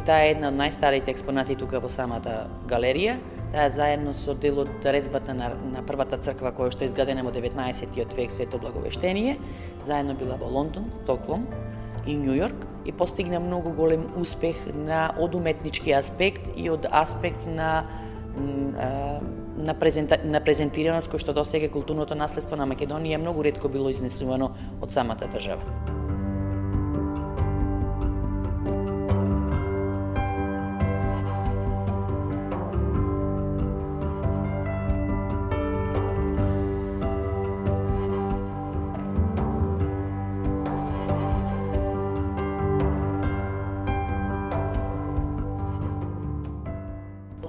Таа е една од најстарите експонати тука во самата галерија. Таа е заедно со дел од резбата на првата црква која што е изградена во 19-тиот век, Свето Благовештение. Заедно била во Лондон, Стокхолм и Њу Јорк и постигна многу голем успех од уметнички аспект и од аспект на презентираност кој што досега културното наследство на Македонија многу ретко било изнесувано од самата држава.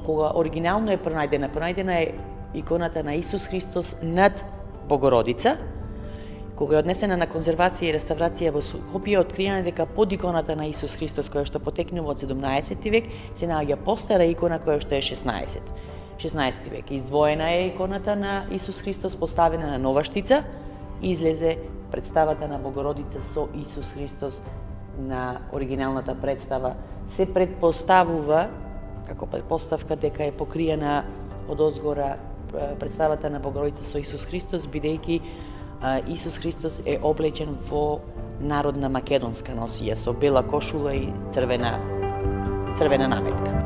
Кога оригинално е пронајдена е иконата на Исус Христос над Богородица. Кога е однесена на конзервација и реставрација во Скопје, откриена дека под иконата на Исус Христос, која што потекнува од 17 век, се наоѓа постара икона која што е 16 век. Издвоена е иконата на Исус Христос, поставена на нова штица и излезе представата на Богородица со Исус Христос на оригиналната представа. Се предпоставува како предпоставка дека е покриена од озгора представата на Богородица со Исус Христос, бидејќи Исус Христос е облечен во народна македонска носија со бела кошула и црвена наметка.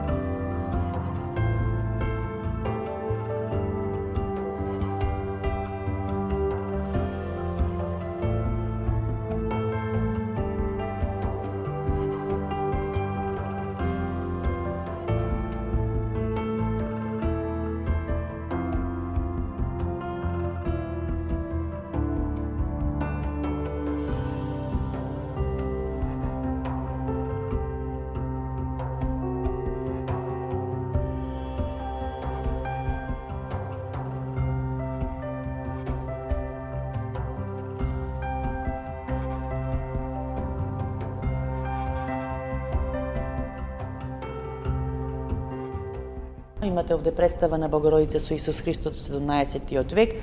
Имате овде представа на Богородица со Исус Христос од 17-тиот век.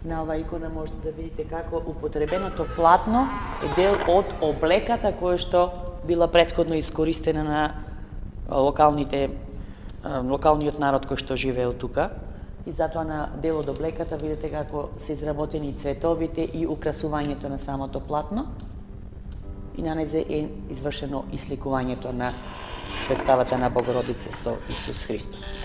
На оваа икона можете да видите како употребеното платно е дел од облеката која што била претходно искористена на локалниот народ кој што живеел тука. И затоа на дел од облеката видите како се изработени цветовите и украсувањето на самото платно. И на незе е извршено исликувањето на представата на Богородица со Исус Христос.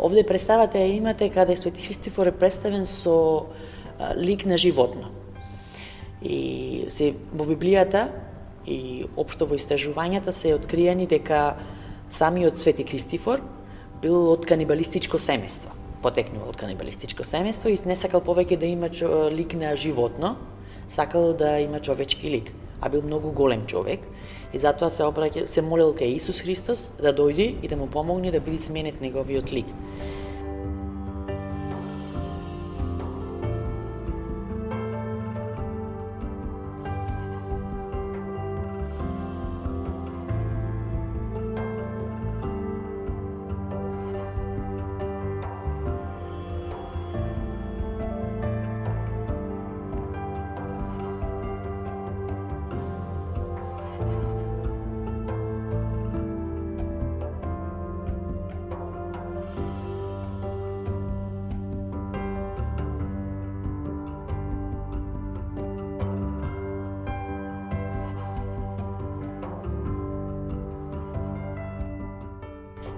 Овде представата ја имате каде Свети Христофор е представен со лик на животно. И во Библијата и општо во истражувањата се откриени дека самиот Свети Христофор бил од канибалистичко семејство, потекнувал од канибалистичко семејство и не сакал повеќе да има лик на животно, сакал да има човечки лик, а бил многу голем човек и затоа се молел кај Исус Христос да дојде и да му помогне да биде сменет неговиот лик.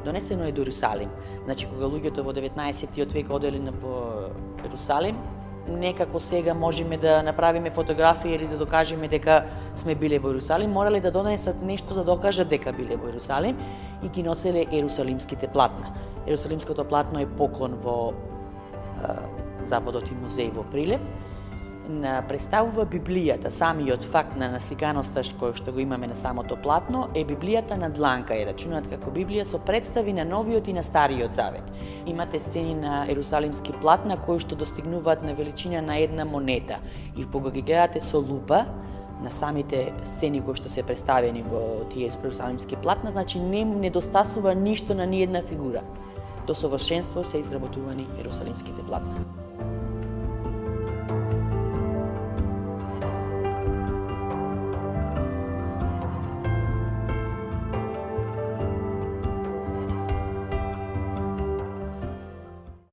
Донесено е до Ерусалим. Значи, кога луѓето во 19-тиот век одели во Ерусалим, некако сега можеме да направиме фотографија или да докажеме дека сме биле во Ерусалим, морале да донесат нешто да докажат дека биле во Ерусалим и ги носеле ерусалимските платна. Ерусалимското платно е поклон во Заводот и музеј во Прилеп. Представува Библијата, самиот факт на насликаноста кој што го имаме на самото платно е Библијата на дланка, е рачунат како Библија со представи на Новиот и на Стариот Завет. Имате сцени на ерусалимски платна кои што достигнуваат на величина на една монета и кога ги гледате со лупа на самите сцени кои што се представени во тие ерусалимски платна, значи не недостасува ништо на ниедна фигура. До совршенство се изработувани ерусалимските платна.